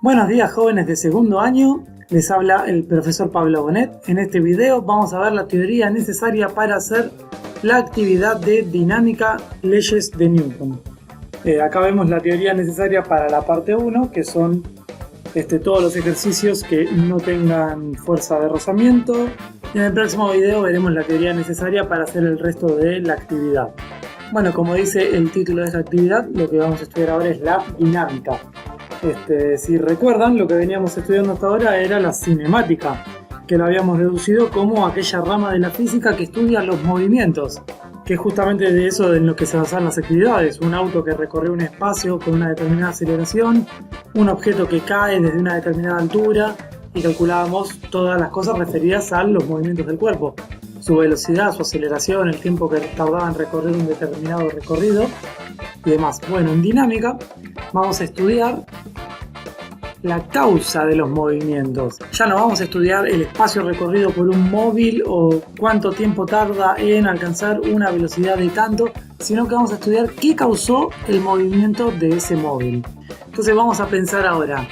Buenos días, jóvenes de segundo año, les habla el profesor Pablo Bonet. En este video vamos a ver la teoría necesaria para hacer la actividad de dinámica leyes de Newton. Acá vemos la teoría necesaria para la parte 1, que son todos los ejercicios que no tengan fuerza de rozamiento. Y en el próximo video veremos la teoría necesaria para hacer el resto de la actividad. Bueno, como dice el título de esta actividad, lo que vamos a estudiar ahora es la dinámica. Si recuerdan, lo que veníamos estudiando hasta ahora era la cinemática, que lo habíamos reducido como aquella rama de la física que estudia los movimientos, que es justamente de eso en lo que se basan las actividades. Un auto que recorre un espacio con una determinada aceleración, un objeto que cae desde una determinada altura, y calculábamos todas las cosas referidas a los movimientos del cuerpo, su velocidad, su aceleración, el tiempo que tardaba en recorrer un determinado recorrido y demás. Bueno, en dinámica vamos a estudiar la causa de los movimientos. Ya no vamos a estudiar el espacio recorrido por un móvil o cuánto tiempo tarda en alcanzar una velocidad de tanto, sino que vamos a estudiar qué causó el movimiento de ese móvil. Entonces vamos a pensar ahora,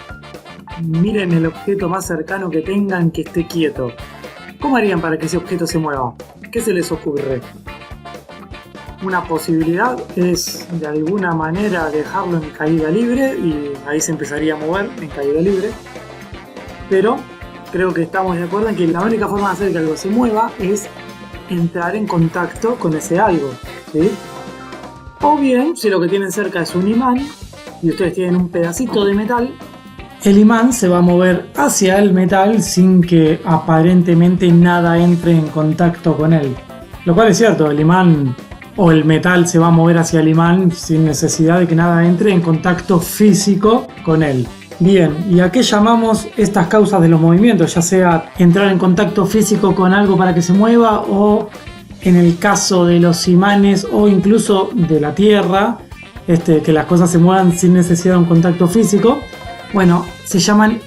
miren el objeto más cercano que tengan que esté quieto. ¿Cómo harían para que ese objeto se mueva? ¿Qué se les ocurre? Una posibilidad es de alguna manera dejarlo en caída libre y ahí se empezaría a mover en caída libre. Pero creo que estamos de acuerdo en que la única forma de hacer que algo se mueva es entrar en contacto con ese algo, ¿sí? O bien, si lo que tienen cerca es un imán y ustedes tienen un pedacito de metal, el imán se va a mover hacia el metal sin que aparentemente nada entre en contacto con él. Lo cual es cierto, el imán o el metal se va a mover hacia el imán sin necesidad de que nada entre en contacto físico con él. Bien, ¿y a qué llamamos estas causas de los movimientos? Ya sea entrar en contacto físico con algo para que se mueva, o en el caso de los imanes o incluso de la Tierra, que las cosas se muevan sin necesidad de un contacto físico. Bueno, se llaman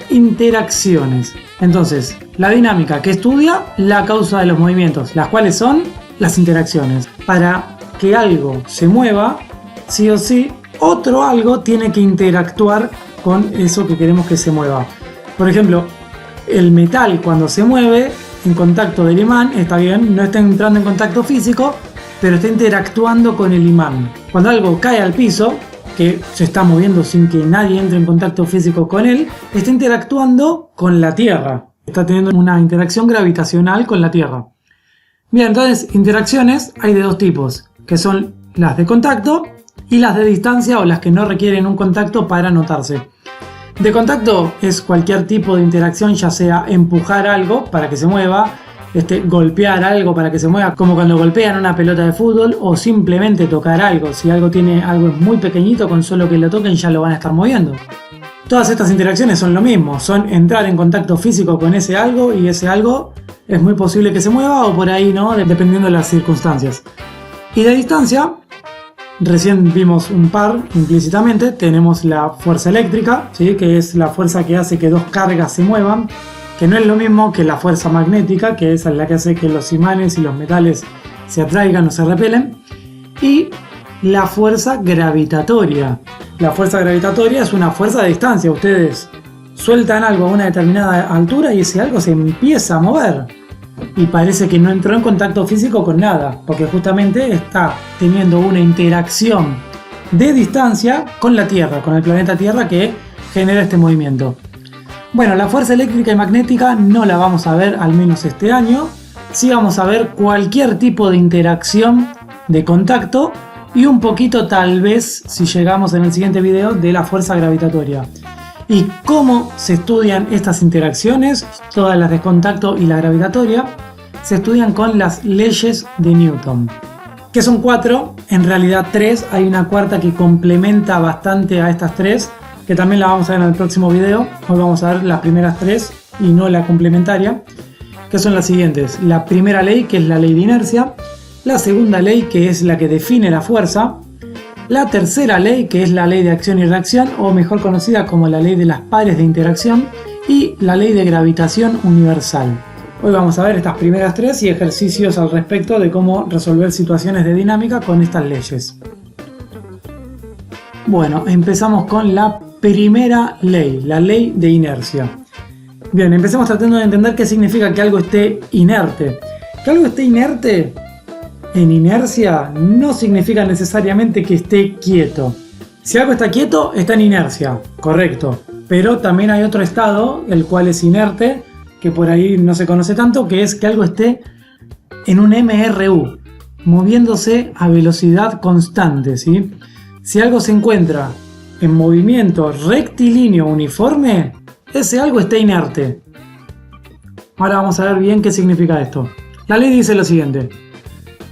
interacciones. Entonces, la dinámica que estudia la causa de los movimientos, las cuales son las interacciones. Para que algo se mueva, sí o sí, otro algo tiene que interactuar con eso que queremos que se mueva. Por ejemplo, el metal cuando se mueve en contacto del imán, está bien, no está entrando en contacto físico, pero está interactuando con el imán. Cuando algo cae al piso, que se está moviendo sin que nadie entre en contacto físico con él, está interactuando con la Tierra. Está teniendo una interacción gravitacional con la Tierra. Bien, entonces interacciones hay de dos tipos, que son las de contacto y las de distancia, o las que no requieren un contacto para notarse. De contacto es cualquier tipo de interacción, ya sea empujar algo para que se mueva, golpear algo para que se mueva, como cuando golpean una pelota de fútbol, o simplemente tocar algo. Si algo es muy pequeñito, con solo que lo toquen ya lo van a estar moviendo. Todas estas interacciones son lo mismo, son entrar en contacto físico con ese algo, y ese algo es muy posible que se mueva o por ahí no, dependiendo de las circunstancias. Y de distancia, recién vimos un par implícitamente, tenemos la fuerza eléctrica, ¿sí? Que es la fuerza que hace que dos cargas se muevan, que no es lo mismo que la fuerza magnética, que es la que hace que los imanes y los metales se atraigan o se repelen, y la fuerza gravitatoria. La fuerza gravitatoria es una fuerza de distancia. Ustedes sueltan algo a una determinada altura y ese algo se empieza a mover y parece que no entró en contacto físico con nada, porque justamente está teniendo una interacción de distancia con la Tierra, con el planeta Tierra, que genera este movimiento. Bueno, la fuerza eléctrica y magnética no la vamos a ver, al menos este año. Sí vamos a ver cualquier tipo de interacción de contacto, y un poquito, tal vez, si llegamos en el siguiente video, de la fuerza gravitatoria. ¿Y cómo se estudian estas interacciones? Todas las de contacto y la gravitatoria se estudian con las leyes de Newton, que son 4, en realidad 3. Hay una cuarta que complementa bastante a estas 3, que también la vamos a ver en el próximo video. Hoy vamos a ver las primeras 3 y no la complementaria, que son las siguientes. La primera ley, que es la ley de inercia. La segunda ley, que es la que define la fuerza. La tercera ley, que es la ley de acción y reacción, o mejor conocida como la ley de las pares de interacción. Y la ley de gravitación universal. Hoy vamos a ver estas primeras 3 y ejercicios al respecto de cómo resolver situaciones de dinámica con estas leyes. Bueno, empezamos con la primera ley, la ley de inercia. Bien, empecemos tratando de entender qué significa que algo esté inerte. Que algo esté inerte en inercia no significa necesariamente que esté quieto. Si algo está quieto, está en inercia, correcto. Pero también hay otro estado, el cual es inerte, que por ahí no se conoce tanto, que es que algo esté en un MRU, moviéndose a velocidad constante, ¿sí? Si algo se encuentra en movimiento rectilíneo uniforme, ese algo está inerte. Ahora vamos a ver bien qué significa esto. La ley dice lo siguiente: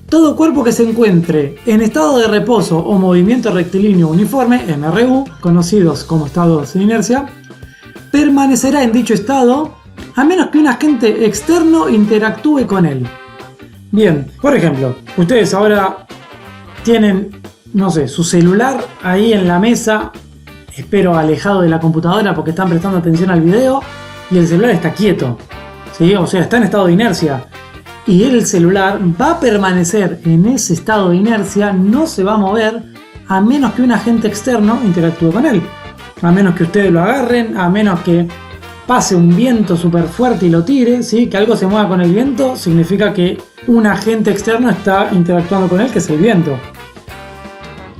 todo cuerpo que se encuentre en estado de reposo o movimiento rectilíneo uniforme, MRU, conocidos como estados de inercia, permanecerá en dicho estado a menos que un agente externo interactúe con él. Bien, por ejemplo, ustedes ahora tienen, no sé, su celular ahí en la mesa, espero alejado de la computadora porque están prestando atención al video, y el celular está quieto, ¿sí? O sea, está en estado de inercia. Y el celular va a permanecer en ese estado de inercia, no se va a mover a menos que un agente externo interactúe con él. A menos que ustedes lo agarren, a menos que pase un viento súper fuerte y lo tire, ¿sí? Que algo se mueva con el viento significa que un agente externo está interactuando con él, que es el viento.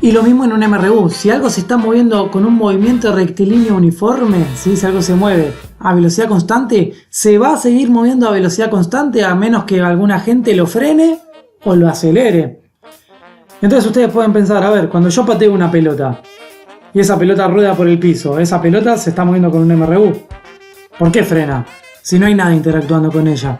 Y lo mismo en un MRU. Si algo se está moviendo con un movimiento rectilíneo uniforme, ¿sí? Si algo se mueve a velocidad constante, se va a seguir moviendo a velocidad constante a menos que algún agente lo frene o lo acelere. Entonces ustedes pueden pensar, a ver, cuando yo pateo una pelota y esa pelota rueda por el piso, esa pelota se está moviendo con un MRU. ¿Por qué frena? Si no hay nada interactuando con ella.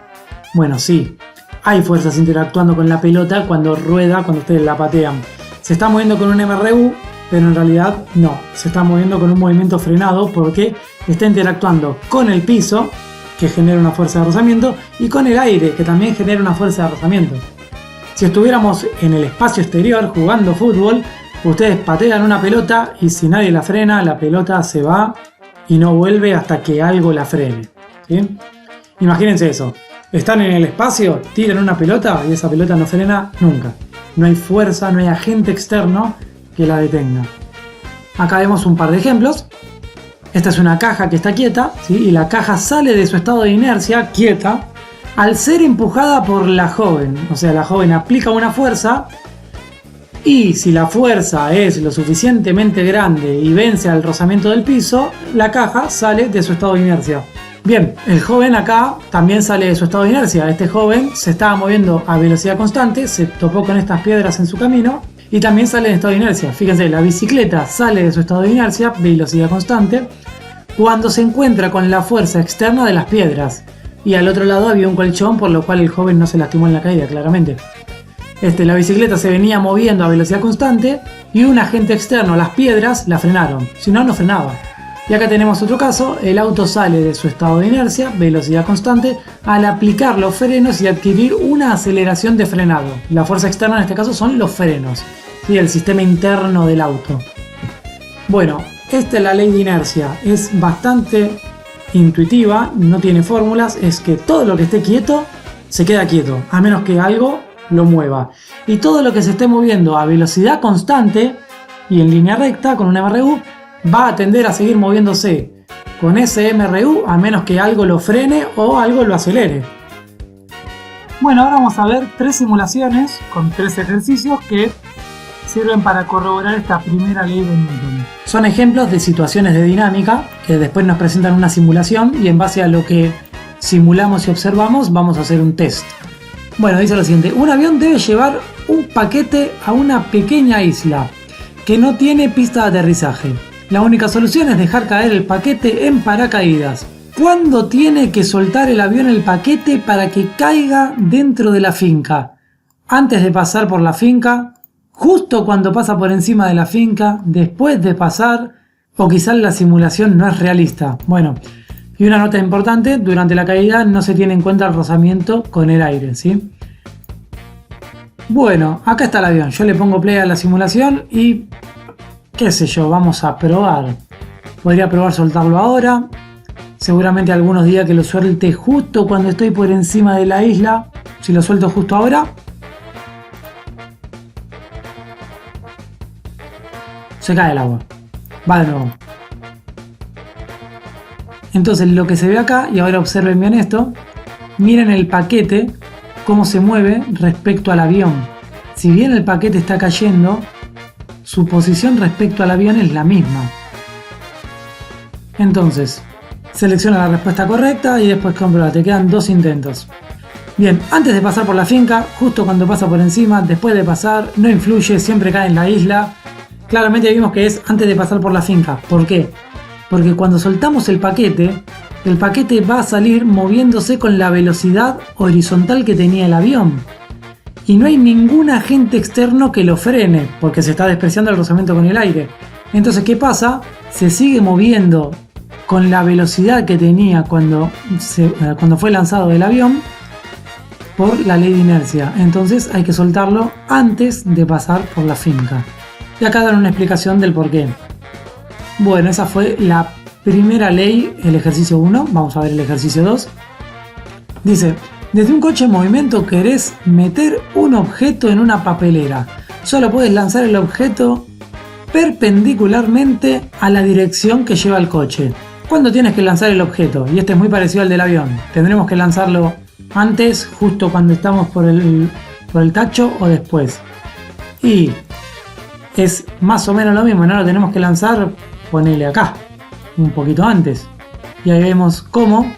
Bueno, sí, hay fuerzas interactuando con la pelota cuando rueda, cuando ustedes la patean. Se está moviendo con un MRU, pero en realidad no. Se está moviendo con un movimiento frenado porque está interactuando con el piso, que genera una fuerza de rozamiento, y con el aire, que también genera una fuerza de rozamiento. Si estuviéramos en el espacio exterior jugando fútbol, ustedes patean una pelota y si nadie la frena, la pelota se va y no vuelve hasta que algo la frene, ¿sí? Imagínense eso. Están en el espacio, tiran una pelota y esa pelota no frena nunca. No hay fuerza, no hay agente externo que la detenga. Acá vemos un par de ejemplos. Esta es una caja que está quieta, ¿sí? Y la caja sale de su estado de inercia, quieta, al ser empujada por la joven. O sea, la joven aplica una fuerza y si la fuerza es lo suficientemente grande y vence al rozamiento del piso, la caja sale de su estado de inercia. Bien, el joven acá también sale de su estado de inercia. Este joven se estaba moviendo a velocidad constante, se topó con estas piedras en su camino y también sale de estado de inercia. Fíjense, la bicicleta sale de su estado de inercia, velocidad constante, cuando se encuentra con la fuerza externa de las piedras. Y al otro lado había un colchón, por lo cual el joven no se lastimó en la caída, claramente. La bicicleta se venía moviendo a velocidad constante y un agente externo, las piedras, la frenaron. Si no, no frenaba. Y acá tenemos otro caso, el auto sale de su estado de inercia, velocidad constante, al aplicar los frenos y adquirir una aceleración de frenado. La fuerza externa en este caso son los frenos, ¿sí? El sistema interno del auto. Bueno, esta es la ley de inercia, es bastante intuitiva, no tiene fórmulas, es que todo lo que esté quieto se queda quieto, a menos que algo lo mueva. Y todo lo que se esté moviendo a velocidad constante y en línea recta con un MRU, va a tender a seguir moviéndose con ese MRU a menos que algo lo frene o algo lo acelere. Bueno, ahora vamos a ver 3 simulaciones con 3 ejercicios que sirven para corroborar esta primera ley de Newton. Son ejemplos de situaciones de dinámica que después nos presentan una simulación y en base a lo que simulamos y observamos vamos a hacer un test. Bueno, dice lo siguiente: un avión debe llevar un paquete a una pequeña isla que no tiene pista de aterrizaje. La única solución es dejar caer el paquete en paracaídas. ¿Cuándo tiene que soltar el avión el paquete para que caiga dentro de la finca? ¿Antes de pasar por la finca? ¿Justo cuando pasa por encima de la finca? ¿Después de pasar? ¿O quizás la simulación no es realista? Bueno, y una nota importante, durante la caída no se tiene en cuenta el rozamiento con el aire, ¿sí? Bueno, acá está el avión. Yo le pongo play a la simulación y qué sé yo, vamos a probar. Podría probar soltarlo ahora. Seguramente algunos días que lo suelte justo cuando estoy por encima de la isla. Si lo suelto justo ahora, se cae el agua. Va de nuevo. Entonces lo que se ve acá, y ahora observen bien esto, miren el paquete, cómo se mueve respecto al avión. Si bien el paquete está cayendo, su posición respecto al avión es la misma. Entonces, selecciona la respuesta correcta y después comprueba, te quedan 2 intentos. Bien, antes de pasar por la finca, justo cuando pasa por encima, después de pasar, no influye, siempre cae en la isla. Claramente vimos que es antes de pasar por la finca. ¿Por qué? Porque cuando soltamos el paquete va a salir moviéndose con la velocidad horizontal que tenía el avión. Y no hay ningún agente externo que lo frene, porque se está despreciando el rozamiento con el aire. Entonces, ¿qué pasa? Se sigue moviendo con la velocidad que tenía cuando fue lanzado del avión por la ley de inercia. Entonces hay que soltarlo antes de pasar por la finca. Y acá dan una explicación del por qué. Bueno, esa fue la primera ley, el ejercicio 1. Vamos a ver el ejercicio 2. Dice, desde un coche en movimiento querés meter un objeto en una papelera. Solo puedes lanzar el objeto perpendicularmente a la dirección que lleva el coche. ¿Cuándo tienes que lanzar el objeto? Y este es muy parecido al del avión. Tendremos que lanzarlo antes, justo cuando estamos por el tacho, o después. Y es más o menos lo mismo, no lo tenemos que lanzar, ponele acá, un poquito antes. Y ahí vemos cómo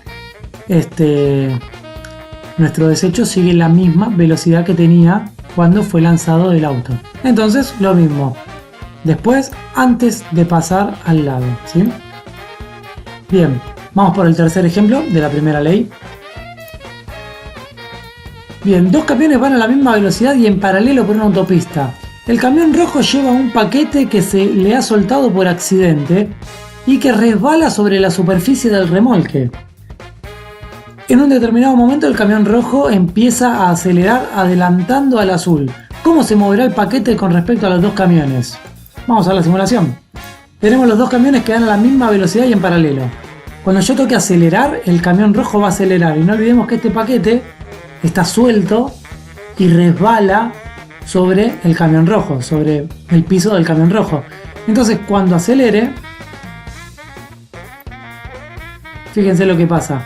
nuestro desecho sigue la misma velocidad que tenía cuando fue lanzado del auto. Entonces, lo mismo. Después, antes de pasar al lado, ¿sí? Bien, vamos por el tercer ejemplo de la primera ley. Bien, 2 camiones van a la misma velocidad y en paralelo por una autopista. El camión rojo lleva un paquete que se le ha soltado por accidente y que resbala sobre la superficie del remolque. En un determinado momento el camión rojo empieza a acelerar adelantando al azul. ¿Cómo se moverá el paquete con respecto a los 2 camiones? Vamos a la simulación. Tenemos los 2 camiones que van a la misma velocidad y en paralelo. Cuando yo toque acelerar, el camión rojo va a acelerar. Y no olvidemos que este paquete está suelto y resbala sobre el camión rojo, sobre el piso del camión rojo. Entonces, cuando acelere, fíjense lo que pasa.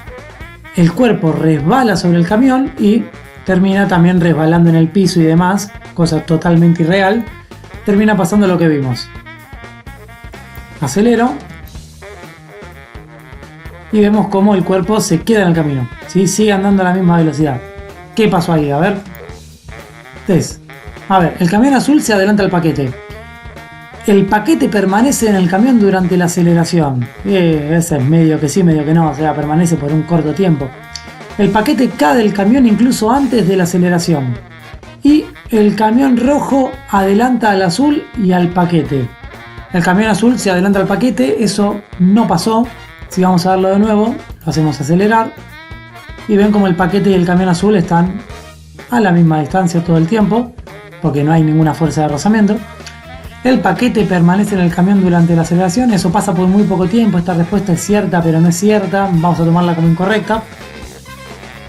El cuerpo resbala sobre el camión y termina también resbalando en el piso y demás, cosa totalmente irreal. Termina pasando lo que vimos. Acelero y vemos cómo el cuerpo se queda en el camino, ¿sí? Sigue andando a la misma velocidad. ¿Qué pasó ahí? A ver. El camión azul se adelanta al paquete. El paquete permanece en el camión durante la aceleración. Ese es medio que sí, medio que no, o sea, permanece por un corto tiempo. El paquete cae del camión incluso antes de la aceleración. Y el camión rojo adelanta al azul y al paquete. El camión azul se adelanta al paquete, eso no pasó. Si vamos a verlo de nuevo, lo hacemos acelerar. Y ven como el paquete y el camión azul están a la misma distancia todo el tiempo, porque no hay ninguna fuerza de rozamiento. El paquete permanece en el camión durante la aceleración, eso pasa por muy poco tiempo. Esta respuesta es cierta pero no es cierta, vamos a tomarla como incorrecta.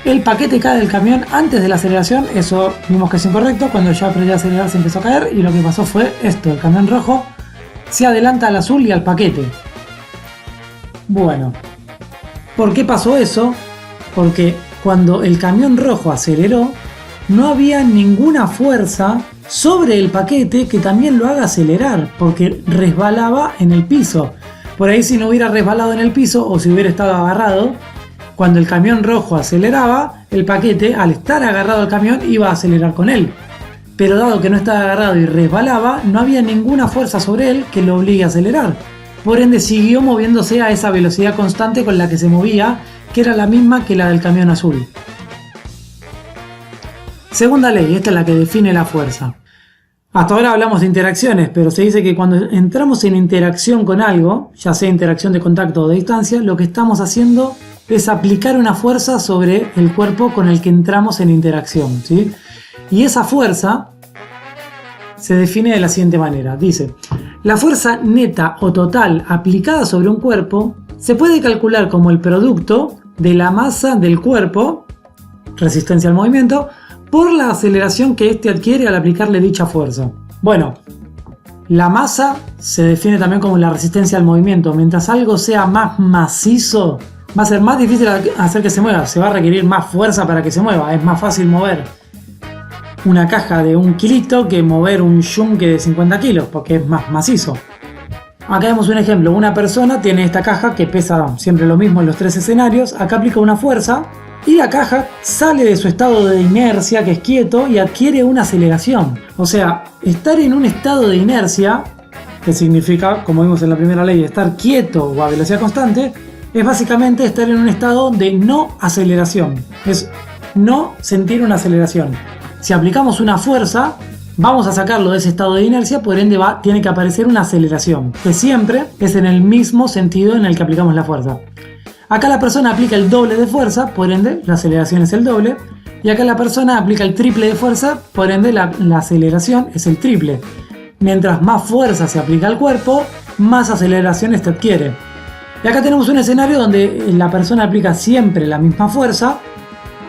El paquete cae del camión antes de la aceleración, eso vimos que es incorrecto. Cuando ya aprendió a acelerar se empezó a caer y lo que pasó fue esto, el camión rojo se adelanta al azul y al paquete. Bueno, ¿por qué pasó eso? Porque cuando el camión rojo aceleró, no había ninguna fuerza sobre el paquete que también lo haga acelerar, porque resbalaba en el piso. Por ahí, si no hubiera resbalado en el piso o si hubiera estado agarrado, cuando el camión rojo aceleraba, el paquete, al estar agarrado al camión, iba a acelerar con él. Pero dado que no estaba agarrado y resbalaba, no había ninguna fuerza sobre él que lo obligue a acelerar. Por ende, siguió moviéndose a esa velocidad constante con la que se movía, que era la misma que la del camión azul. Segunda ley, esta es la que define la fuerza. Hasta ahora hablamos de interacciones, pero se dice que cuando entramos en interacción con algo, ya sea interacción de contacto o de distancia, lo que estamos haciendo es aplicar una fuerza sobre el cuerpo con el que entramos en interacción, ¿sí? Y esa fuerza se define de la siguiente manera. Dice, la fuerza neta o total aplicada sobre un cuerpo se puede calcular como el producto de la masa del cuerpo, resistencia al movimiento, por la aceleración que éste adquiere al aplicarle dicha fuerza. Bueno, La masa se define también como la resistencia al movimiento. Mientras algo sea más macizo, va a ser más difícil hacer que se mueva. Se va a requerir más fuerza para que se mueva. Es más fácil mover una caja de 1 kilito que mover un yunque de 50 kilos, porque es más macizo. Acá vemos un ejemplo. Una persona tiene esta caja que pesa siempre lo mismo en los 3 escenarios. Acá aplica una fuerza y la caja sale de su estado de inercia, que es quieto, y adquiere una aceleración. O sea, estar en un estado de inercia, que significa, como vimos en la primera ley, estar quieto o a velocidad constante, es básicamente estar en un estado de no aceleración. Es no sentir una aceleración. Si aplicamos una fuerza, vamos a sacarlo de ese estado de inercia, por ende tiene que aparecer una aceleración, que siempre es en el mismo sentido en el que aplicamos la fuerza. Acá la persona aplica el doble de fuerza, por ende la aceleración es el doble. Y acá la persona aplica el triple de fuerza, por ende la aceleración es el triple. Mientras más fuerza se aplica al cuerpo, más aceleración este adquiere. Y acá tenemos un escenario donde la persona aplica siempre la misma fuerza,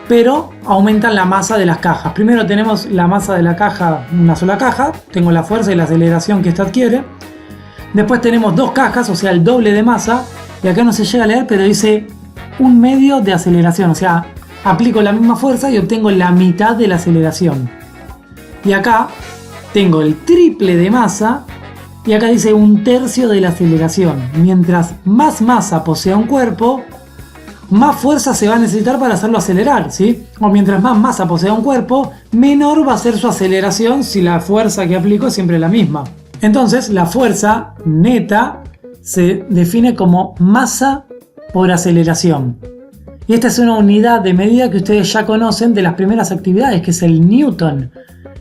pero aumentan la masa de las cajas. Primero tenemos la masa de la caja, una sola caja, tengo la fuerza y la aceleración que esta adquiere. Después tenemos 2 cajas, o sea el doble de masa. Y acá no se llega a leer, pero dice 1 medio de aceleración. O sea, aplico la misma fuerza y obtengo la mitad de la aceleración. Y acá tengo el triple de masa. Y acá dice 1/3 de la aceleración. Mientras más masa posea un cuerpo, más fuerza se va a necesitar para hacerlo acelerar, ¿sí? O mientras más masa posea un cuerpo, menor va a ser su aceleración si la fuerza que aplico es siempre la misma. Entonces, la fuerza neta se define como masa por aceleración. Y esta es una unidad de medida que ustedes ya conocen de las primeras actividades, que es el newton.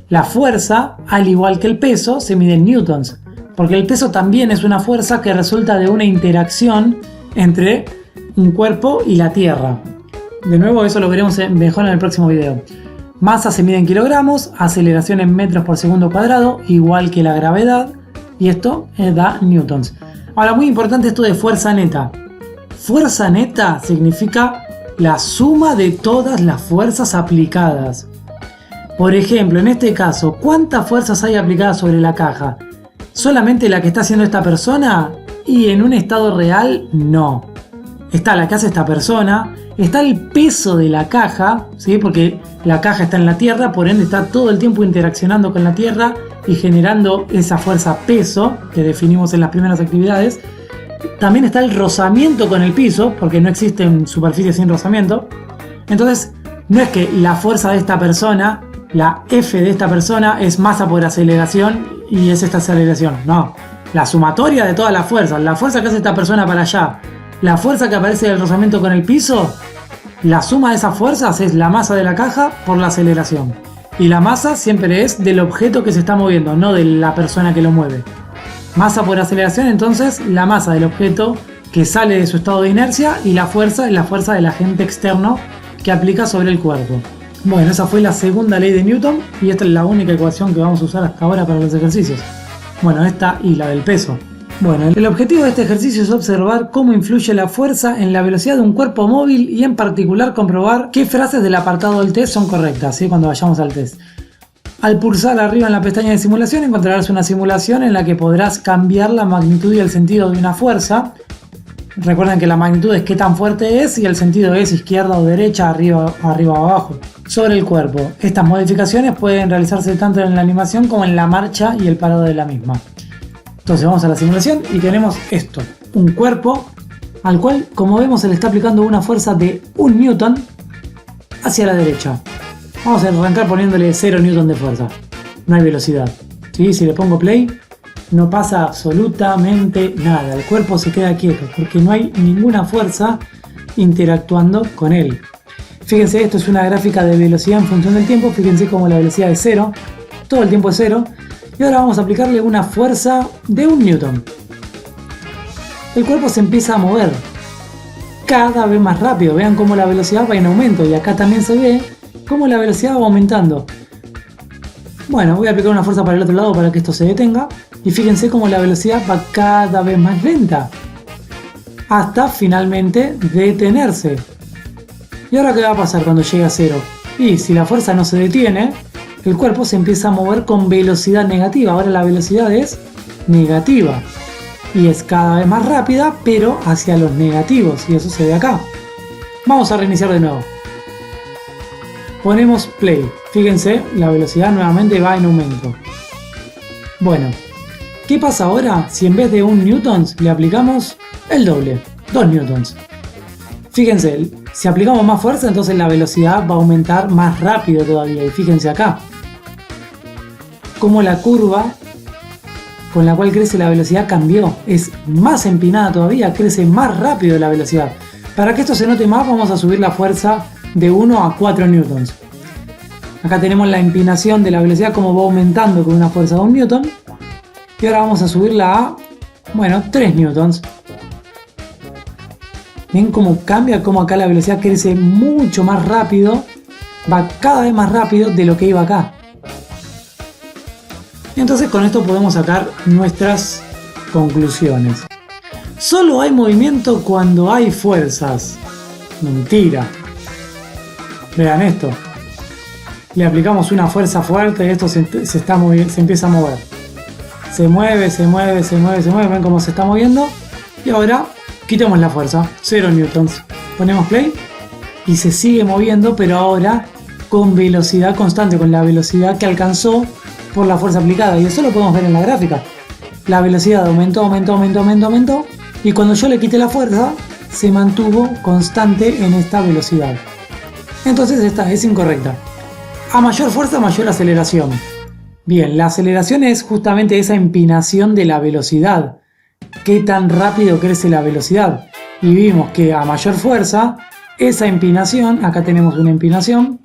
La fuerza, al igual que el peso, se mide en newtons, porque el peso también es una fuerza que resulta de una interacción entre un cuerpo y la Tierra. De nuevo, eso lo veremos mejor en el próximo video. Masa se mide en kilogramos, aceleración en metros por segundo cuadrado, igual que la gravedad, y esto da newtons. Ahora, muy importante esto de fuerza neta. Fuerza neta significa la suma de todas las fuerzas aplicadas. Por ejemplo, en este caso, ¿cuántas fuerzas hay aplicadas sobre la caja? ¿Solamente la que está haciendo esta persona? Y en un estado real, no. Está la que hace esta persona, está el peso de la caja, ¿sí? Porque la caja está en la Tierra, por ende está todo el tiempo interaccionando con la Tierra y generando esa fuerza peso que definimos en las primeras actividades. También está el rozamiento con el piso, porque no existen superficies sin rozamiento. Entonces, no es que la fuerza de esta persona, la F de esta persona, es masa por aceleración y es esta aceleración. No, la sumatoria de todas las fuerzas, la fuerza que hace esta persona para allá, la fuerza que aparece del rozamiento con el piso, la suma de esas fuerzas es la masa de la caja por la aceleración. Y la masa siempre es del objeto que se está moviendo, no de la persona que lo mueve. Masa por aceleración, entonces, la masa del objeto que sale de su estado de inercia, y la fuerza es la fuerza del agente externo que aplica sobre el cuerpo. Bueno, esa fue la segunda ley de Newton y esta es la única ecuación que vamos a usar hasta ahora para los ejercicios. Bueno, esta y la del peso. Bueno, el objetivo de este ejercicio es observar cómo influye la fuerza en la velocidad de un cuerpo móvil y en particular comprobar qué frases del apartado del test son correctas, ¿sí? Cuando vayamos al test. Al pulsar arriba en la pestaña de simulación encontrarás una simulación en la que podrás cambiar la magnitud y el sentido de una fuerza. Recuerden que la magnitud es qué tan fuerte es y el sentido es izquierda o derecha, arriba o abajo, sobre el cuerpo. Estas modificaciones pueden realizarse tanto en la animación como en la marcha y el parado de la misma. Entonces vamos a la simulación y tenemos esto, un cuerpo al cual, como vemos, se le está aplicando una fuerza de 1 newton hacia la derecha. Vamos a arrancar poniéndole 0 newton de fuerza, no hay velocidad, ¿sí? Si le pongo play, no pasa absolutamente nada, el cuerpo se queda quieto porque no hay ninguna fuerza interactuando con él. Fíjense, esto es una gráfica de velocidad en función del tiempo, fíjense cómo la velocidad es 0, todo el tiempo es 0. Y ahora vamos a aplicarle una fuerza de 1 newton. El cuerpo se empieza a mover cada vez más rápido. Vean cómo la velocidad va en aumento. Y acá también se ve cómo la velocidad va aumentando. Bueno, voy a aplicar una fuerza para el otro lado para que esto se detenga. Y fíjense cómo la velocidad va cada vez más lenta, hasta finalmente detenerse. ¿Y ahora qué va a pasar cuando llegue a 0? Y si la fuerza no se detiene, el cuerpo se empieza a mover con velocidad negativa. Ahora la velocidad es negativa. Y es cada vez más rápida, pero hacia los negativos. Y eso se ve acá. Vamos a reiniciar de nuevo. Ponemos play. Fíjense, la velocidad nuevamente va en aumento. Bueno, ¿qué pasa ahora si en vez de 1 newtons le aplicamos el doble? 2 newtons. Fíjense, si aplicamos más fuerza, entonces la velocidad va a aumentar más rápido todavía. Y fíjense acá, como la curva con la cual crece la velocidad cambió. Es más empinada todavía, crece más rápido la velocidad. Para que esto se note más, vamos a subir la fuerza de 1 a 4 newtons. Acá tenemos la empinación de la velocidad, como va aumentando con una fuerza de 1 newton. Y ahora vamos a subirla a, bueno, 3 newtons. Ven cómo cambia, cómo acá la velocidad crece mucho más rápido. Va cada vez más rápido de lo que iba acá. Entonces con esto podemos sacar nuestras conclusiones. Solo hay movimiento cuando hay fuerzas. Mentira. Vean esto. Le aplicamos una fuerza fuerte y esto se empieza a mover. Se mueve. Ven cómo se está moviendo. Y ahora quitemos la fuerza. 0 newtons. Ponemos play. Y se sigue moviendo, pero ahora con velocidad constante. Con la velocidad que alcanzó por la fuerza aplicada. Y eso lo podemos ver en la gráfica. La velocidad aumentó. Y cuando yo le quité la fuerza, se mantuvo constante en esta velocidad. Entonces esta es incorrecta. A mayor fuerza, mayor aceleración. Bien, la aceleración es justamente esa empinación de la velocidad. Qué tan rápido crece la velocidad. Y vimos que a mayor fuerza, esa empinación, acá tenemos una empinación,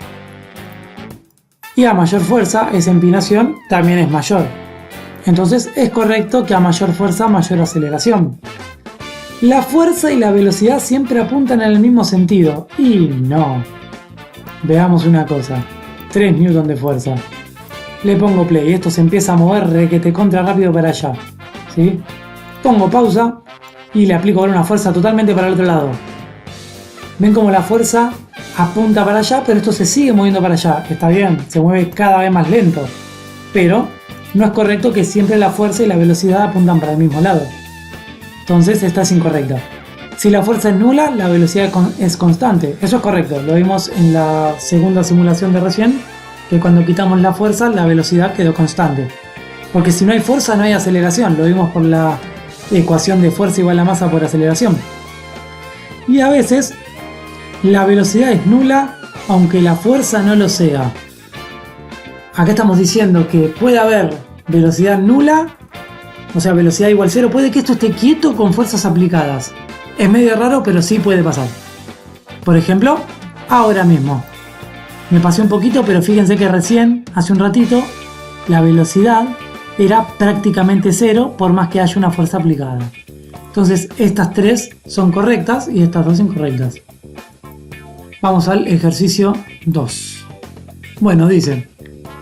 y a mayor fuerza, esa empinación también es mayor. Entonces es correcto que a mayor fuerza, mayor aceleración. La fuerza y la velocidad siempre apuntan en el mismo sentido. Y no. Veamos una cosa. 3 newtons de fuerza. Le pongo play. Esto se empieza a mover requete contra rápido para allá. ¿Sí? Pongo pausa y le aplico ahora una fuerza totalmente para el otro lado. Ven como la fuerza apunta para allá, pero esto se sigue moviendo para allá. Está bien, se mueve cada vez más lento. Pero no es correcto que siempre la fuerza y la velocidad apuntan para el mismo lado. Entonces esta es incorrecta. Si la fuerza es nula, la velocidad es constante. Eso es correcto. Lo vimos en la segunda simulación de recién, que cuando quitamos la fuerza, la velocidad quedó constante. Porque si no hay fuerza, no hay aceleración. Lo vimos por la ecuación de fuerza igual a masa por aceleración. Y a veces la velocidad es nula, aunque la fuerza no lo sea. Acá estamos diciendo que puede haber velocidad nula, o sea, velocidad igual 0. Puede que esto esté quieto con fuerzas aplicadas. Es medio raro, pero sí puede pasar. Por ejemplo, ahora mismo. Me pasé un poquito, pero fíjense que recién, hace un ratito, la velocidad era prácticamente 0, por más que haya una fuerza aplicada. Entonces, estas 3 son correctas y estas 2 incorrectas. Vamos al ejercicio 2. Bueno, dice: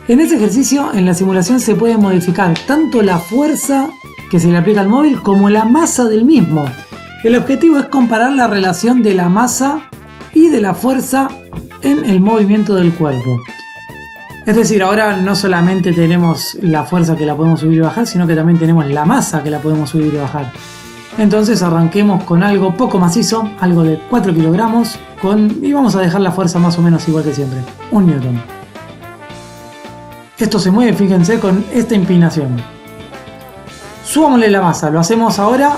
en este ejercicio, en la simulación se puede modificar tanto la fuerza que se le aplica al móvil como la masa del mismo. El objetivo es comparar la relación de la masa y de la fuerza en el movimiento del cuerpo. Es decir, ahora no solamente tenemos la fuerza que la podemos subir y bajar, sino que también tenemos la masa que la podemos subir y bajar. Entonces arranquemos con algo poco macizo, algo de 4 kilogramos, y vamos a dejar la fuerza más o menos igual que siempre, 1 newton. Esto se mueve, fíjense, con esta empinación. Subámosle la masa, lo hacemos ahora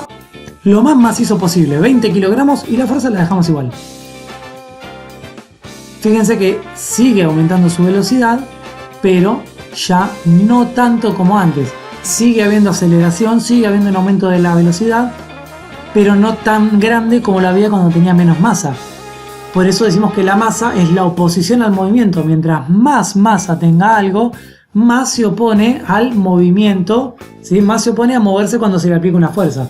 lo más macizo posible, 20 kilogramos, y la fuerza la dejamos igual. Fíjense que sigue aumentando su velocidad, pero ya no tanto como antes. Sigue habiendo aceleración, sigue habiendo un aumento de la velocidad, pero no tan grande como la había cuando tenía menos masa. Por eso decimos que la masa es la oposición al movimiento. Mientras más masa tenga algo, más se opone al movimiento, ¿sí? Más se opone a moverse cuando se le aplica una fuerza.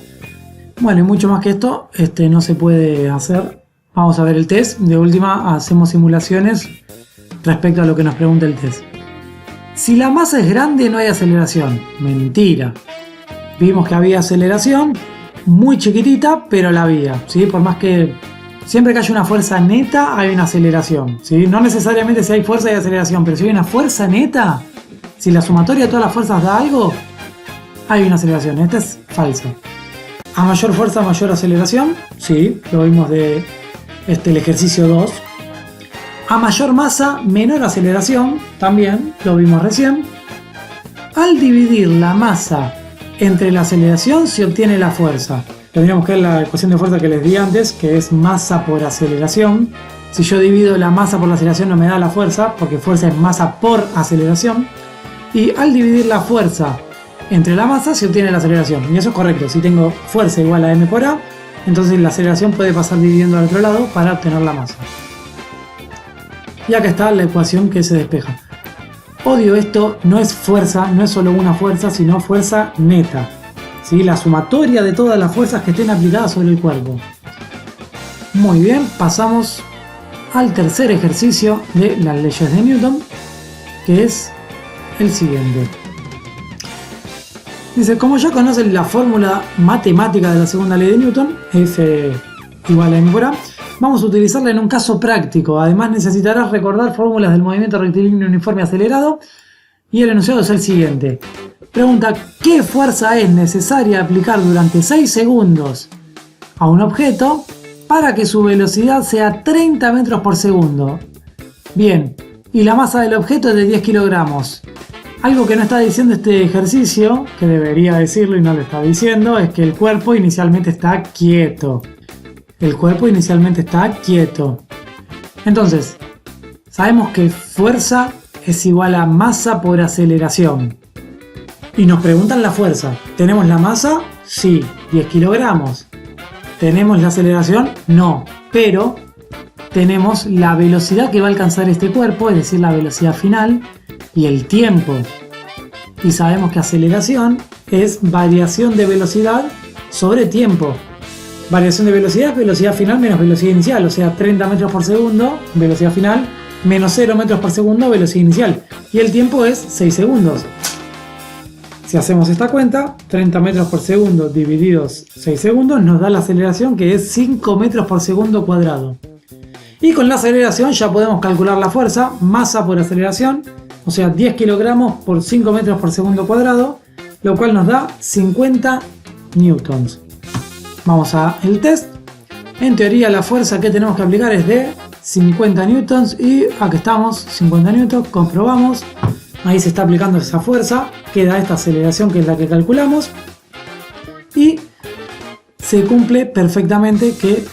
Bueno, y mucho más que esto no se puede hacer. Vamos a ver el test. De última hacemos simulaciones respecto a lo que nos pregunta el test. Si la masa es grande, no hay aceleración. Mentira. Vimos que había aceleración, muy chiquitita, pero la había, ¿sí? Por más que siempre que haya una fuerza neta, hay una aceleración, ¿sí? No necesariamente si hay fuerza hay aceleración, pero si hay una fuerza neta, si la sumatoria de todas las fuerzas da algo, hay una aceleración. Esta es falsa. A mayor fuerza, mayor aceleración. Sí, lo vimos de el ejercicio 2. A mayor masa, menor aceleración. También lo vimos recién. Al dividir la masa entre la aceleración se obtiene la fuerza. Tendríamos que ver la ecuación de fuerza que les di antes, que es masa por aceleración. Si yo divido la masa por la aceleración no me da la fuerza, porque fuerza es masa por aceleración. Y al dividir la fuerza entre la masa se obtiene la aceleración. Y eso es correcto. Si tengo fuerza igual a m por a, entonces la aceleración puede pasar dividiendo al otro lado para obtener la masa. Y acá está la ecuación que se despeja. Odio esto, no es fuerza, no es solo una fuerza, sino fuerza neta. ¿Sí? La sumatoria de todas las fuerzas que estén aplicadas sobre el cuerpo. Muy bien, pasamos al tercer ejercicio de las leyes de Newton, que es el siguiente. Dice, como ya conocen la fórmula matemática de la segunda ley de Newton, F igual a m por a, vamos a utilizarla en un caso práctico. Además necesitarás recordar fórmulas del movimiento rectilíneo uniforme acelerado y el enunciado es el siguiente. Pregunta, ¿qué fuerza es necesaria aplicar durante 6 segundos a un objeto para que su velocidad sea 30 metros por segundo? Bien, y la masa del objeto es de 10 kilogramos. Algo que no está diciendo este ejercicio, que debería decirlo y no lo está diciendo, es que el cuerpo inicialmente está quieto. El cuerpo inicialmente está quieto. Entonces, sabemos que fuerza es igual a masa por aceleración. Y nos preguntan la fuerza. ¿Tenemos la masa? Sí, 10 kilogramos. ¿Tenemos la aceleración? No, pero tenemos la velocidad que va a alcanzar este cuerpo, es decir, la velocidad final y el tiempo. Y sabemos que aceleración es variación de velocidad sobre tiempo. Variación de velocidad, velocidad final menos velocidad inicial, o sea, 30 metros por segundo, velocidad final, menos 0 metros por segundo, velocidad inicial. Y el tiempo es 6 segundos. Si hacemos esta cuenta, 30 metros por segundo divididos 6 segundos nos da la aceleración, que es 5 metros por segundo cuadrado. Y con la aceleración ya podemos calcular la fuerza, masa por aceleración, o sea 10 kilogramos por 5 metros por segundo cuadrado, lo cual nos da 50 newtons. Vamos al test. En teoría la fuerza que tenemos que aplicar es de 50 newtons y aquí estamos, 50 newtons, comprobamos. Ahí se está aplicando esa fuerza, queda esta aceleración que es la que calculamos y se cumple perfectamente que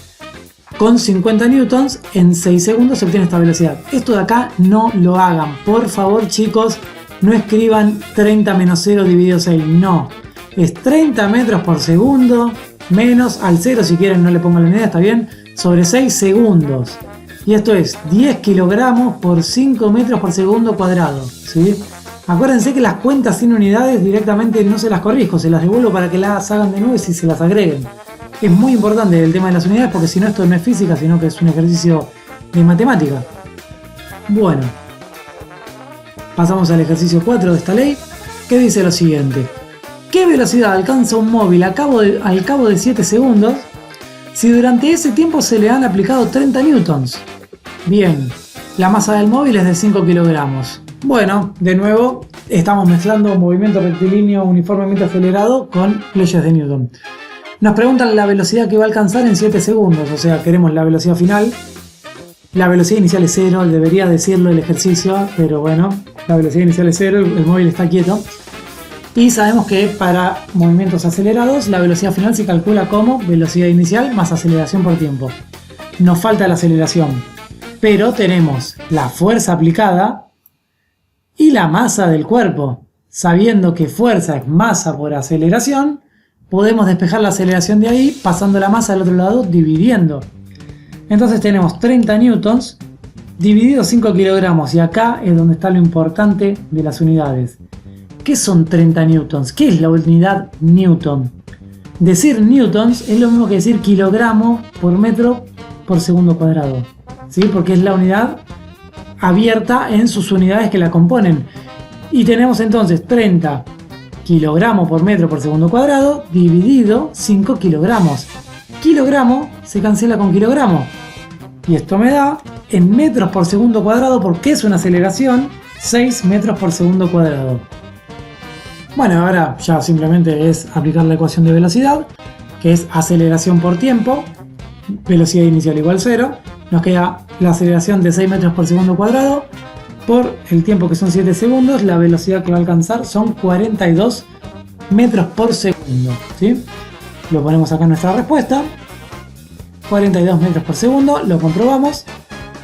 con 50 newtons en 6 segundos se obtiene esta velocidad. Esto de acá no lo hagan, por favor chicos, no escriban 30 menos 0 dividido 6, no, es 30 metros por segundo menos al 0, si quieren no le pongan la unidad, está bien, sobre 6 segundos. Y esto es 10 kilogramos por 5 metros por segundo cuadrado, ¿sí? Acuérdense que las cuentas sin unidades directamente no se las corrijo, se las devuelvo para que las hagan de nuevo y si se las agreguen. Es muy importante el tema de las unidades porque si no esto no es física, sino que es un ejercicio de matemática. Bueno, pasamos al ejercicio 4 de esta ley, que dice lo siguiente. ¿Qué velocidad alcanza un móvil al cabo de 7 segundos si durante ese tiempo se le han aplicado 30 newtons? Bien, la masa del móvil es de 5 kilogramos. Bueno, de nuevo estamos mezclando movimiento rectilíneo uniformemente acelerado con leyes de Newton. Nos preguntan la velocidad que va a alcanzar en 7 segundos, o sea, queremos la velocidad final. La velocidad inicial es 0, debería decirlo el ejercicio, pero bueno, la velocidad inicial es 0, el móvil está quieto. Y sabemos que para movimientos acelerados la velocidad final se calcula como velocidad inicial más aceleración por tiempo. Nos falta la aceleración, pero tenemos la fuerza aplicada y la masa del cuerpo. Sabiendo que fuerza es masa por aceleración, podemos despejar la aceleración de ahí pasando la masa al otro lado dividiendo. Entonces tenemos 30 newtons dividido 5 kilogramos y acá es donde está lo importante de las unidades. ¿Qué son 30 newtons? ¿Qué es la unidad newton? Decir newtons es lo mismo que decir kilogramo por metro por segundo cuadrado, ¿sí? Porque es la unidad abierta en sus unidades que la componen. Y tenemos entonces 30 kilogramos por metro por segundo cuadrado dividido 5 kilogramos. Kilogramo se cancela con kilogramo. Y esto me da en metros por segundo cuadrado, porque es una aceleración, 6 metros por segundo cuadrado. Bueno, ahora ya simplemente es aplicar la ecuación de velocidad, que es aceleración por tiempo, velocidad inicial igual 0. Nos queda la aceleración de 6 metros por segundo cuadrado por el tiempo que son 7 segundos. La velocidad que va a alcanzar son 42 metros por segundo, ¿sí? Lo ponemos acá en nuestra respuesta. 42 metros por segundo, lo comprobamos.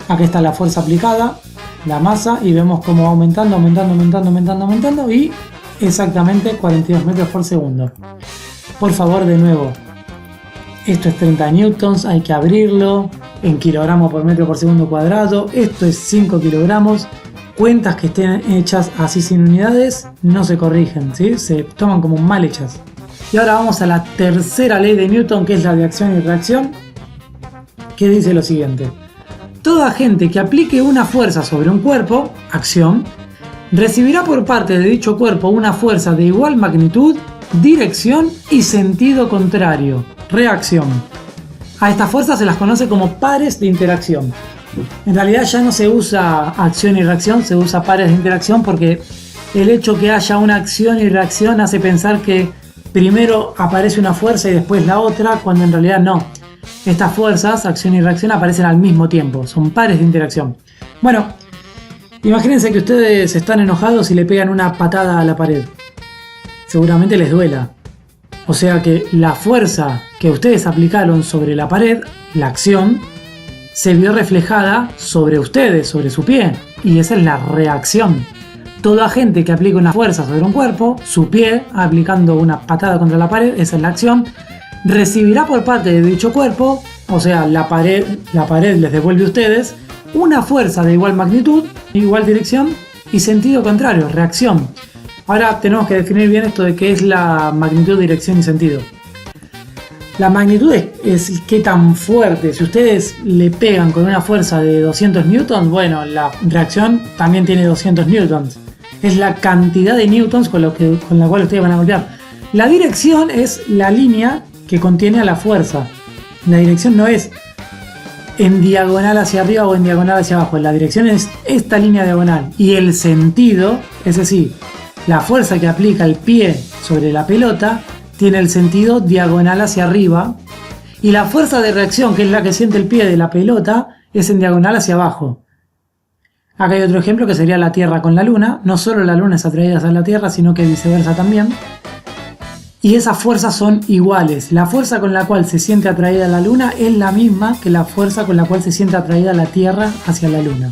Aquí está la fuerza aplicada, la masa, y vemos cómo va aumentando y exactamente 42 metros por segundo. Por favor, de nuevo, esto es 30 newtons, hay que abrirlo en kilogramos por metro por segundo cuadrado. Esto es 5 kilogramos. Cuentas que estén hechas así sin unidades no se corrigen, ¿sí? Se toman como mal hechas. Y ahora vamos a la tercera ley de Newton, que es la de acción y reacción, que dice lo siguiente: toda agente que aplique una fuerza sobre un cuerpo, acción, recibirá por parte de dicho cuerpo una fuerza de igual magnitud, dirección y sentido contrario, reacción. A estas fuerzas se las conoce como pares de interacción. En realidad ya no se usa acción y reacción, se usa pares de interacción, porque el hecho que haya una acción y reacción hace pensar que primero aparece una fuerza y después la otra, cuando en realidad no. Estas fuerzas, acción y reacción, aparecen al mismo tiempo, son pares de interacción. Bueno, imagínense que ustedes están enojados y le pegan una patada a la pared. Seguramente les duela. O sea que la fuerza que ustedes aplicaron sobre la pared, la acción, se vio reflejada sobre ustedes, sobre su pie. Y esa es la reacción. Todo agente que aplique una fuerza sobre un cuerpo, su pie, aplicando una patada contra la pared, esa es la acción, recibirá por parte de dicho cuerpo, o sea, la pared les devuelve a ustedes, una fuerza de igual magnitud, igual dirección y sentido contrario, reacción. Ahora tenemos que definir bien esto de qué es la magnitud, dirección y sentido. La magnitud es qué tan fuerte. Si ustedes le pegan con una fuerza de 200 newtons, bueno, la reacción también tiene 200 newtons. Es la cantidad de newtons con la cual ustedes van a golpear. La dirección es la línea que contiene a la fuerza. La dirección no es en diagonal hacia arriba o en diagonal hacia abajo. La dirección es esta línea diagonal. Y el sentido, es decir, la fuerza que aplica el pie sobre la pelota, tiene el sentido diagonal hacia arriba. Y la fuerza de reacción, que es la que siente el pie de la pelota, es en diagonal hacia abajo. Acá hay otro ejemplo que sería la Tierra con la Luna. No solo la Luna es atraída hacia la Tierra, sino que viceversa también. Y esas fuerzas son iguales. La fuerza con la cual se siente atraída la Luna es la misma que la fuerza con la cual se siente atraída la Tierra hacia la Luna.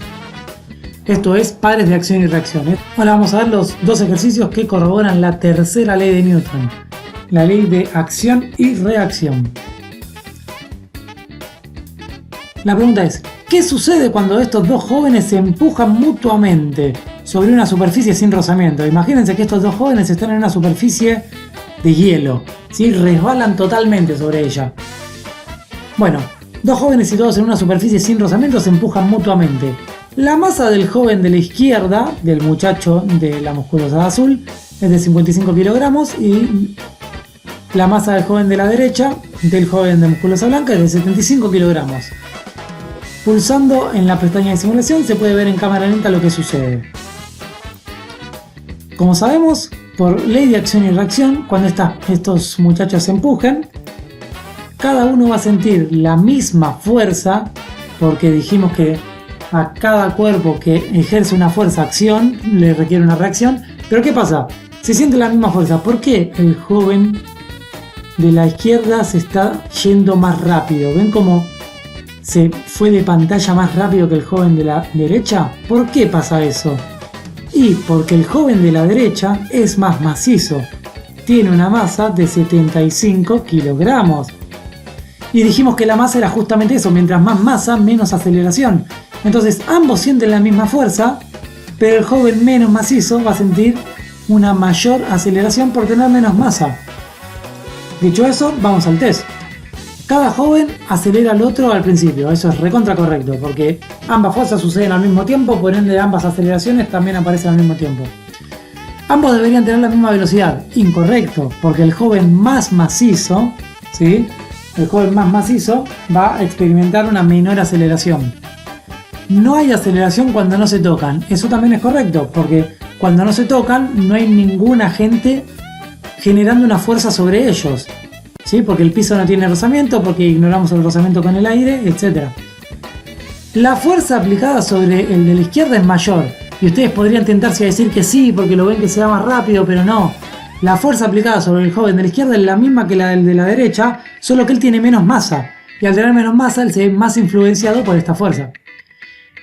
Esto es pares de acción y reacción. Ahora vamos a ver los dos ejercicios que corroboran la tercera ley de Newton, la ley de acción y reacción. La pregunta es: ¿qué sucede cuando estos dos jóvenes se empujan mutuamente sobre una superficie sin rozamiento? Imagínense que estos dos jóvenes están en una superficie de hielo, ¿sí? Resbalan totalmente sobre ella. Bueno, dos jóvenes situados en una superficie sin rozamiento se empujan mutuamente. La masa del joven de la izquierda, del muchacho de la musculosidad azul, es de 55 kilogramos y la masa del joven de la derecha, del joven de musculosa blanca, es de 75 kilogramos. Pulsando en la pestaña de simulación se puede ver en cámara lenta lo que sucede. Como sabemos, por ley de acción y reacción, cuando estos muchachos se empujen, cada uno va a sentir la misma fuerza, porque dijimos que a cada cuerpo que ejerce una fuerza acción le requiere una reacción. Pero ¿qué pasa? Se siente la misma fuerza. ¿Por qué el joven de la izquierda se está yendo más rápido? ¿Ven cómo se fue de pantalla más rápido que el joven de la derecha? ¿Por qué pasa eso? Y porque el joven de la derecha es más macizo. Tiene una masa de 75 kilogramos. Y dijimos que la masa era justamente eso. Mientras más masa, menos aceleración. Entonces ambos sienten la misma fuerza, pero el joven menos macizo va a sentir una mayor aceleración por tener menos masa. Dicho eso, vamos al test. Cada joven acelera al otro al principio, eso es recontra correcto, porque ambas fuerzas suceden al mismo tiempo, por ende ambas aceleraciones también aparecen al mismo tiempo. Ambos deberían tener la misma velocidad, incorrecto, porque el joven más macizo, ¿sí? El joven más macizo va a experimentar una menor aceleración. No hay aceleración cuando no se tocan, eso también es correcto, porque cuando no se tocan, no hay ningún agente generando una fuerza sobre ellos, ¿sí? Porque el piso no tiene rozamiento, porque ignoramos el rozamiento con el aire, etc. La fuerza aplicada sobre el de la izquierda es mayor, y ustedes podrían tentarse a decir que sí, porque lo ven que se va más rápido, pero no. La fuerza aplicada sobre el joven de la izquierda es la misma que la del de la derecha, solo que él tiene menos masa, y al tener menos masa, él se ve más influenciado por esta fuerza.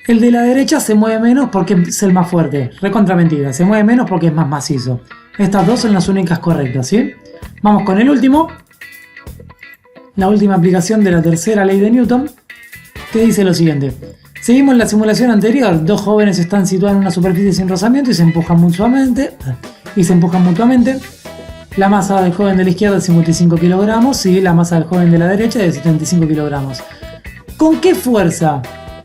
El de la derecha se mueve menos porque es el más fuerte, recontra mentira, se mueve menos porque es más macizo. Estas dos son las únicas correctas, ¿sí? Vamos con el último. La última aplicación de la tercera ley de Newton, que dice lo siguiente. Seguimos la simulación anterior. Dos jóvenes están situados en una superficie sin rozamiento y se empujan mutuamente. La masa del joven de la izquierda es 55 kilogramos y la masa del joven de la derecha es de 75 kilogramos. ¿Con qué fuerza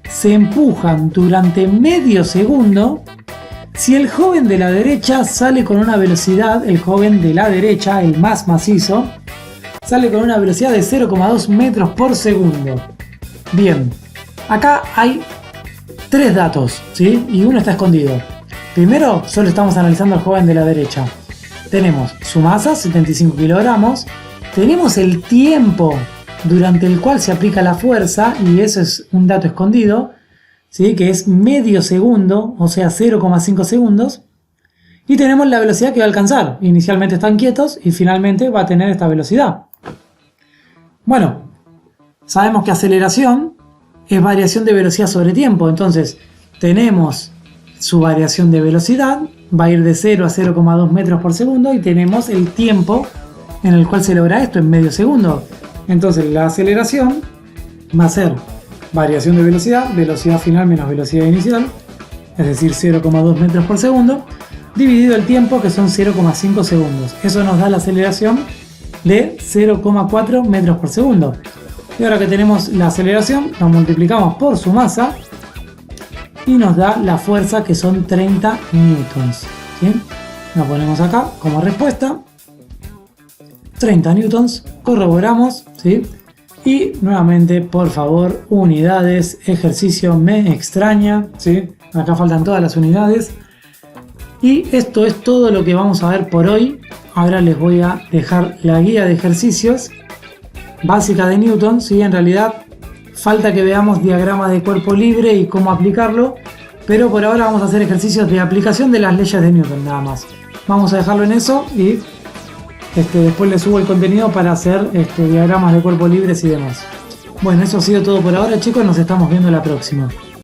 se empujan durante medio segundo si el joven de la derecha sale con una velocidad, el joven de la derecha, el más macizo, sale con una velocidad de 0,2 metros por segundo? Bien, acá hay tres datos, ¿sí? Y uno está escondido. Primero, solo estamos analizando al joven de la derecha. Tenemos su masa, 75 kilogramos. Tenemos el tiempo durante el cual se aplica la fuerza, y eso es un dato escondido, ¿sí? Que es medio segundo, o sea 0,5 segundos. Y tenemos la velocidad que va a alcanzar. Inicialmente están quietos y finalmente va a tener esta velocidad. Bueno, sabemos que aceleración es variación de velocidad sobre tiempo. Entonces tenemos su variación de velocidad, va a ir de 0 a 0,2 metros por segundo, y tenemos el tiempo en el cual se logra esto en medio segundo. Entonces la aceleración va a ser variación de velocidad, velocidad final menos velocidad inicial, es decir 0,2 metros por segundo, dividido el tiempo, que son 0,5 segundos. Eso nos da la aceleración de 0,4 metros por segundo. Y ahora que tenemos la aceleración, lo multiplicamos por su masa y nos da la fuerza, que son 30 newtons, ¿sí? Lo ponemos acá como respuesta. 30 newtons, corroboramos, ¿sí? Y nuevamente, por favor, unidades, ejercicio me extraña, ¿sí? Acá faltan todas las unidades. Y esto es todo lo que vamos a ver por hoy. Ahora les voy a dejar la guía de ejercicios básica de Newton, ¿sí? En realidad falta que veamos diagramas de cuerpo libre y cómo aplicarlo, pero por ahora vamos a hacer ejercicios de aplicación de las leyes de Newton nada más. Vamos a dejarlo en eso y después les subo el contenido para hacer diagramas de cuerpo libres y demás. Bueno, eso ha sido todo por ahora, chicos, nos estamos viendo la próxima.